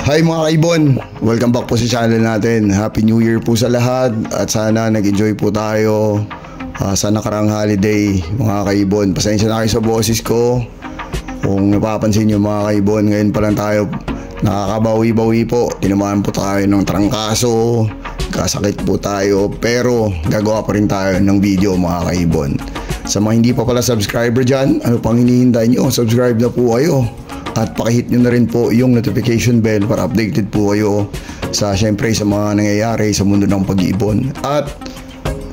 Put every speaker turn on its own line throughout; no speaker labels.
Hi mga kaibon, welcome back po sa channel natin. Happy New Year po sa lahat at sana nag-enjoy po tayo sa nakarang holiday mga kaibon. Pasensya na kayo sa boses ko. Kung napapansin nyo mga kaibon, ngayon pa lang tayo nakakabawi-bawi po. Tinamaan po tayo ng trangkaso, kasakit po tayo, pero gagawa pa rin tayo ng video mga kaibon. Sa mga hindi pa pala subscriber dyan, ano pang hinihintay nyo? Subscribe na po kayo. At pakihit nyo na rin po yung notification bell para updated po kayo syempre sa mga nangyayari sa mundo ng pag-iibon. At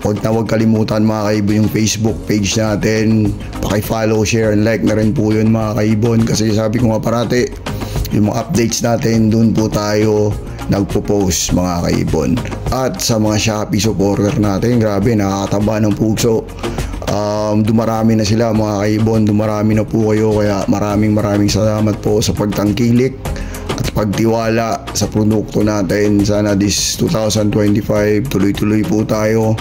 huwag kalimutan mga kaibon yung Facebook page natin. Paki-follow, share, and like na rin po yun mga kaibon. Kasi sabi ko nga parati, yung mga updates natin, dun po tayo nagpo-post mga kaibon. At sa mga Shopee supporter natin, grabe, nakakataba ng puso. Dumarami na sila mga kaibon, dumarami na po kayo, kaya maraming salamat po sa pagtangkilik at pagtiwala sa produkto natin. Sana this 2025 tuloy-tuloy po tayo.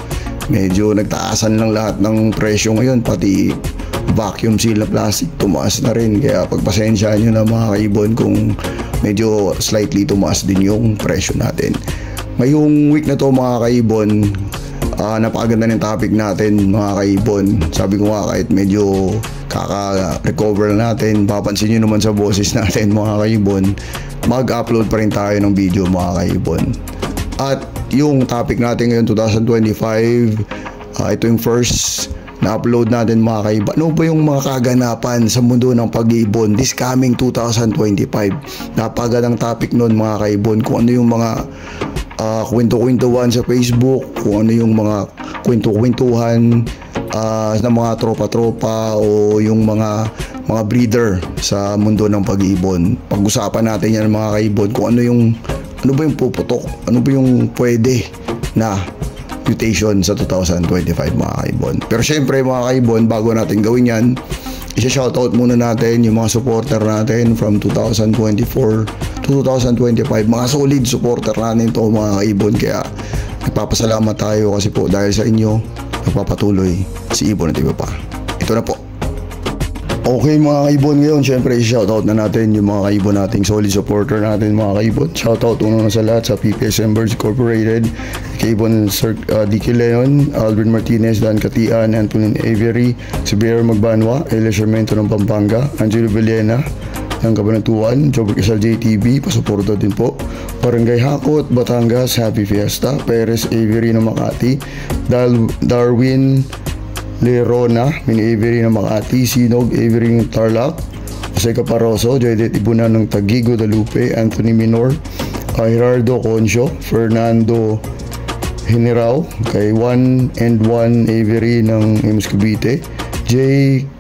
Medyo nagtaasan lang lahat ng presyo ngayon, pati vacuum seal na plastic tumaas na rin, kaya pagpasensyaan nyo na mga kaibon kung medyo slightly tumaas din yung presyo natin. Ngayong week na to mga kaibon, napakaganda ng topic natin mga kaibon. Sabi ko nga, kahit medyo kaka-recover natin, papansin nyo naman sa boses natin mga kaibon, mag-upload pa rin tayo ng video mga kaibon. At yung topic natin ngayon 2025, ito yung first na-upload natin mga kaibon. Ano ba yung mga kaganapan sa mundo ng pag-iibon this coming 2025? Napakagandang topic nun mga kaibon, kung ano yung mga kwento-kwentuhan sa Facebook, kung ano yung mga kwento-kwentuhan ng mga tropa-tropa o yung mga breeder sa mundo ng pag-iibon. Pag-usapan natin yan mga kaibon, kung ano ba yung puputok, ano ba yung pwede na mutation sa 2025 mga kaibon. Pero syempre mga kaibon, bago natin gawin yan, isa-shoutout muna natin yung mga supporter natin from 2024 to 2025. Mga solid supporter natin to mga kaibon, kaya nagpapasalamat tayo kasi po dahil sa inyo nagpapatuloy si Ibon at iba pa. Ito na po. Okay mga kaibon, ngayon syempre shoutout na natin yung mga kaibon nating solid supporter natin mga kaibon. Shoutout una na sa lahat sa PPS Embers Incorporated, Kaibon Sir Dicky Leon, Aldrin Martinez, Dan Katian, Antonin Avery, si Bear Magbanwa, Elia Shermento ng Pampanga, Angelo Villena ng Cabanatuan, Jobert Casal JTV, pasuporta din po. Barangay Hakot, Batangas, Happy Fiesta, Perez Avery ng Makati, Darwin Lerona, Min Avery ng Makati, Sinog Avery ng Tarlac, Jose Caparoso, Joydet Ibunan ng Taguig, Guadalupe, Anthony Minor, Gerardo Concho, Fernando Generao, kay 1 and 1 Avery ng Imus Cavite, J.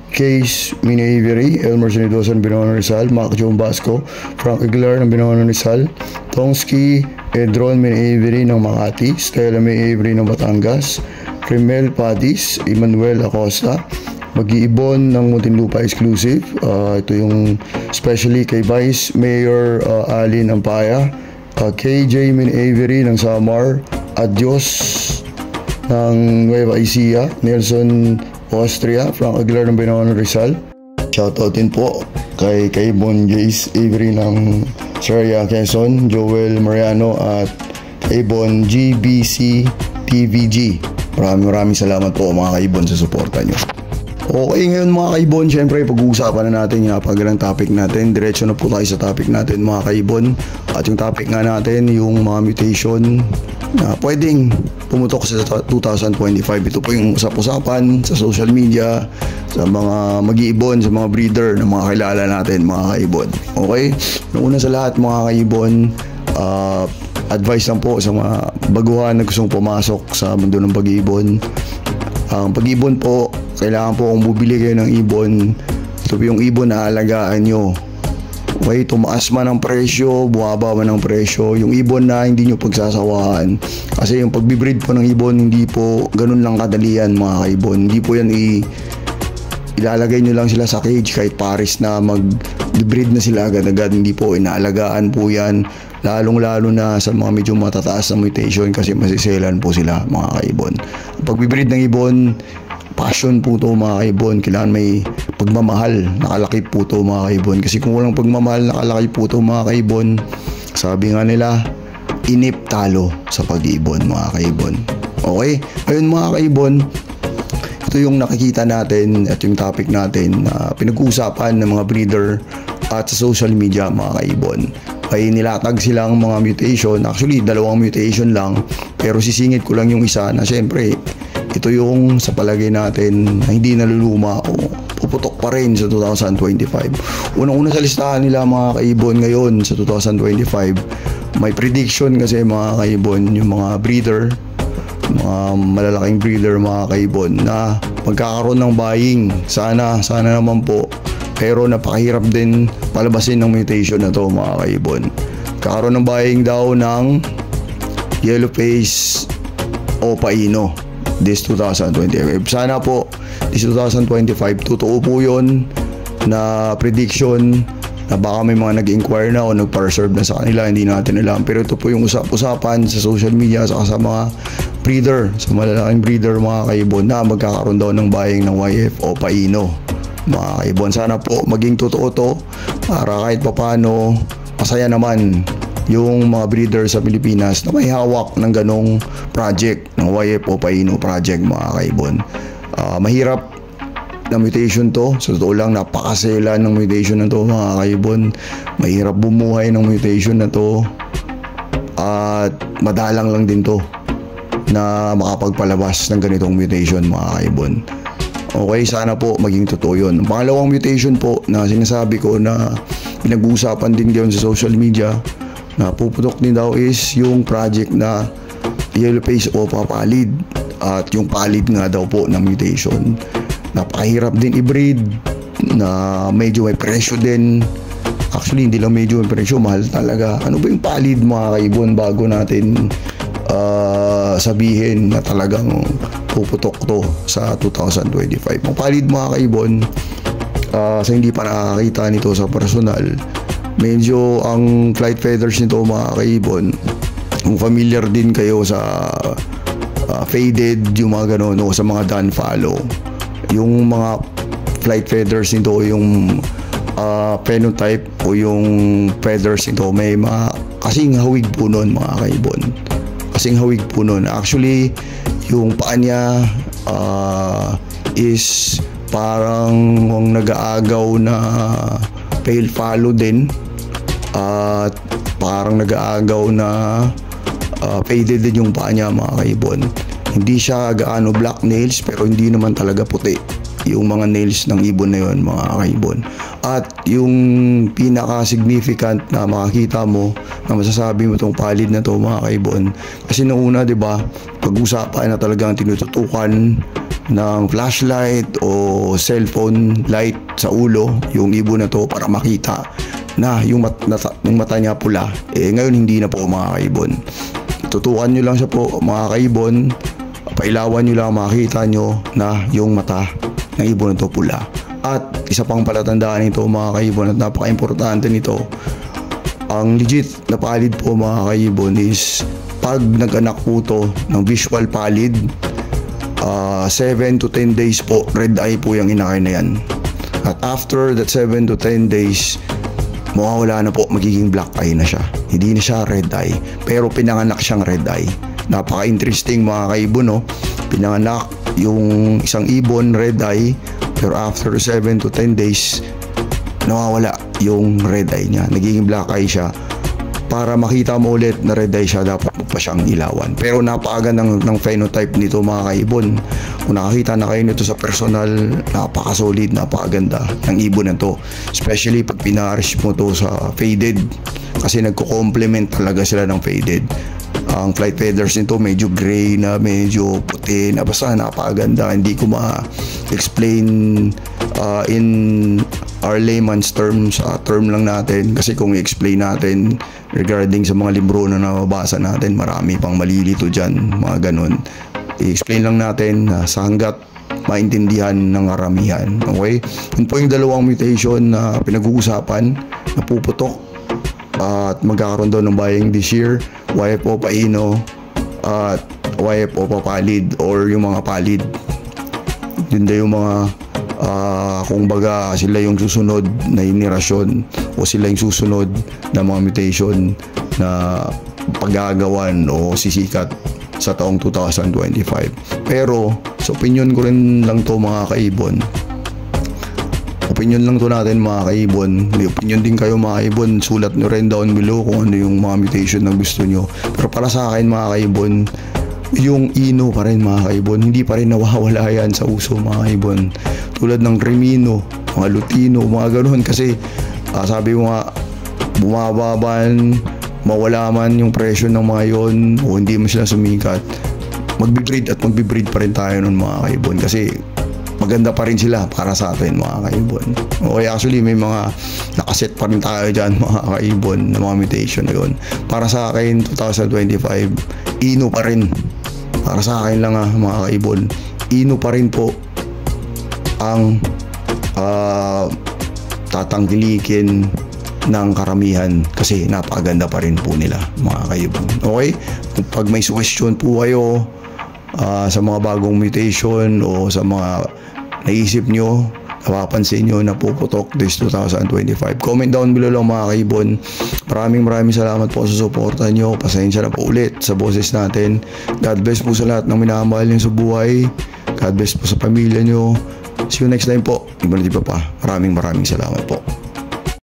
Case Min Avery, Elmer Sinidosan Binoano Rizal, Mac John Basco, Frank Aguilar ng Binoano Rizal, Tongski Edron Min Avery ng Makati, Stella May Avery ng Batangas, Remel Padis, Emmanuel Acosta, Mag-iibon ng Muntinlupa Exclusive. Ito yung especially kay Vice Mayor Alin Ampaya, KJ Min Avery ng Samar, Adios ng Nueva Ecija, Nelson Austria, Frank Aguilar ng Binoano Rizal. Shoutout din po kay Bon Jace Avery ng Sarayan Quezon, Joel Mariano at Ibon GBC TVG. Maraming salamat po mga kaibon sa suporta nyo. Okay, ngayon mga kaibon, syempre pag-uusapan na natin yung napagandang topic natin. Diretso na po tayo sa topic natin mga kaibon. At yung topic nga natin, yung mga mutation na pwedeng pumutok sa 2025. Ito po yung usap-usapan sa social media, sa mga mag-iibon, sa mga breeder na mga kilala natin mga kaibon. Okay? Una sa lahat mga kaibon, advice lang po sa mga baguhan na gustong pumasok sa mundo ng pag-iibon. Ang pag-iibon po, kailangan po kung bubili kayo ng ibon, ito po yung ibon na alagaan nyo. Okay, tumaas man ang presyo, bumaba man ang presyo, yung ibon na hindi nyo pagsasawaan. Kasi yung pagbibreed po ng ibon, hindi po ganun lang kadalian mga kaibon. Hindi po yan ilalagay nyo lang sila sa cage kahit pares na mag-breed na sila agad-agad. Hindi po, inaalagaan po yan. Lalong-lalo na sa mga medyo matataas na mutation kasi masiselan po sila mga kaibon. Pagbibreed ng ibon, passion po to mga kaibon. Kailangan may pagmamahal, nakalaki po to mga kaibon. Kasi kung walang pagmamahal, nakalaki po to mga kaibon, Sabi nga nila, inip talo sa pag-iibon mga kaibon. Okay? Ayun mga kaibon, ito yung nakikita natin at yung topic natin na pinag-uusapan ng mga breeder at sa social media mga kaibon. Ay nilatag silang mga mutation, actually 2 mutation lang, pero sisingit ko lang yung isa na syempre ito yung sa palagay natin na hindi naluluma o puputok pa rin sa 2025. Unang-una sa listahan nila mga kaibon ngayon sa 2025, may prediction kasi mga kaibon yung mga breeder, mga malalaking breeder mga kaibon na magkakaroon ng buying. Sana naman po. Pero napakahirap din palabasin ng mutation na to mga kaibon. Kakaroon ng buying daw ng yellow face Opa Ino this 2025. Sana po this 2025 totoo po yun na prediction na baka may mga nag-inquire na o nag-reserve na sa kanila, hindi natin alam. Pero ito po yung usap-usapan sa social media sa mga breeder, sa malalaking breeder mga kaibon na magkakaroon daw ng buying ng YF o paino mga kaibon. Sana po maging totoo to para kahit papano masaya naman yung mga breeder sa Pilipinas na may hawak ng ganong project ng YF o paino project mga kaibon. Mahirap na mutation to. Sa totoo lang, napakasela ng mutation na to mga kaibon. Mahirap bumuhay ng mutation na to at madalang lang din to na makapagpalabas ng ganitong mutation mga kaibon. Okay, sana po maging totoo yun. Ang pangalawang mutation po na sinasabi ko na pinag-uusapan din ngayon sa social media na puputok din daw is yung project na yellow face Opa Pallid at yung pallid nga daw po na mutation. Napakahirap din i-breed na medyo may presyo din. Actually hindi lang medyo may presyo, mahal talaga. Ano ba yung pallid mga kaibon bago natin sabihin na talagang puputok to sa 2025. Ang pallid mga kaibon, sa hindi pa nakakita nito sa personal, medyo ang flight feathers nito mga kaibon, kung familiar din kayo sa faded, yung mga gano'n, o sa mga dun follow, yung mga flight feathers nito, yung phenotype o yung feathers nito, may mga kasing hawig po nun mga kaibon. Kasing hawig po nun. Actually, yung paa niya is parang nag-aagaw na pale follow din at parang nag-aagaw na faded din yung paa niya mga kaibon. Hindi siya gaano black nails pero hindi naman talaga puti yung mga nails ng ibon na yun mga kaibon. At yung pinaka-significant na makakita mo na masasabi mo itong pallid na to mga kaibon, kasi noong una diba pag-usapan na talagang tinututukan ng flashlight o cellphone light sa ulo yung ibon na to para makita na yung mata niya pula. Ngayon hindi na po mga kaibon. Tutukan nyo lang siya po mga kaibon, pailawan nyo lang makita nyo na yung mata ng ibon na to pula. At isa pang palatandaan nito mga kaibon at napaka-importante nito, ang legit na pallid po mga kaibon is pag nag-anak po to ng visual pallid, 7 to 10 days po red eye po yung inakay na yan. At after that 7 to 10 days, mawawala na po, magiging black eye na siya. Hindi na siya red eye, pero pinanganak siyang red eye. Napaka-interesting mga kaibon, no? Pinanganak yung isang ibon red eye, pero after 7 to 10 days, nawawala yung red eye niya. Nagiging black eye siya. Para makita mo ulit na red eye siya, dapat mo pa siyang ilawan. Pero napakaganda ng phenotype nito mga kaibon. Kung nakakita na kayo nito sa personal, napaka-solid, napakaganda ng ibon na to. Especially pag pinarish mo to sa faded, kasi nagko-complement talaga sila ng faded. Ang flight feathers nito medyo gray na, medyo puti na, basta napakaganda. Hindi ko ma-explain in our layman's terms, term lang natin, kasi kung i-explain natin regarding sa mga libro na nababasa natin, marami pang malilito dyan, mga ganun. I-explain lang natin sa hanggat maintindihan ng karamihan. Okay? Yun po yung dalawang mutation na pinag-uusapan na puputok at magkakaroon daw ng buying this year, YF Opa Ino at YF Opa Pallid, or yung mga pallid. Yun daw yung mga kung baga sila yung susunod na henerasyon o sila yung susunod na mga mutation na paggagawan o sisikat sa taong 2025. Pero sa opinion ko rin lang to mga kaibon. Opinion lang to natin mga kaibon. May opinion din kayo mga kaibon. Sulat nyo rin down below kung ano yung mga mutation na gusto nyo. Pero para sa akin mga kaibon, yung Ino pa rin mga kaibon. Hindi pa rin nawawala yan sa uso mga kaibon. Tulad ng Remino, mga Lutino, mga ganoon. Kasi sabi ko nga, bumababan, mawala man yung presyo ng mga yon o hindi mo sila sumikat, magbibreed at magbibreed pa rin tayo nun mga kaibon. Kasi maganda pa rin sila para sa atin mga kaibon. Okay, actually may mga nakaset pa rin tayo dyan mga kaibon na mga mutation na yun. Para sa akin 2025 Ino pa rin. Para sa akin lang mga kaibon, Ino pa rin po ang tatangkilikin ng karamihan kasi napakaganda pa rin po nila mga kaibon. Okay, pag may suggestion po kayo sa mga bagong mutation o sa mga naisip nyo, napapansin nyo na puputok this 2025, comment down below lang mga kaibon. Maraming salamat po sa suporta nyo. Pasensya na po ulit sa boses natin. God bless po sa lahat ng minamahal nyo sa buhay. God bless po sa pamilya nyo. See you next time po. Ibalik pa. Maraming salamat po.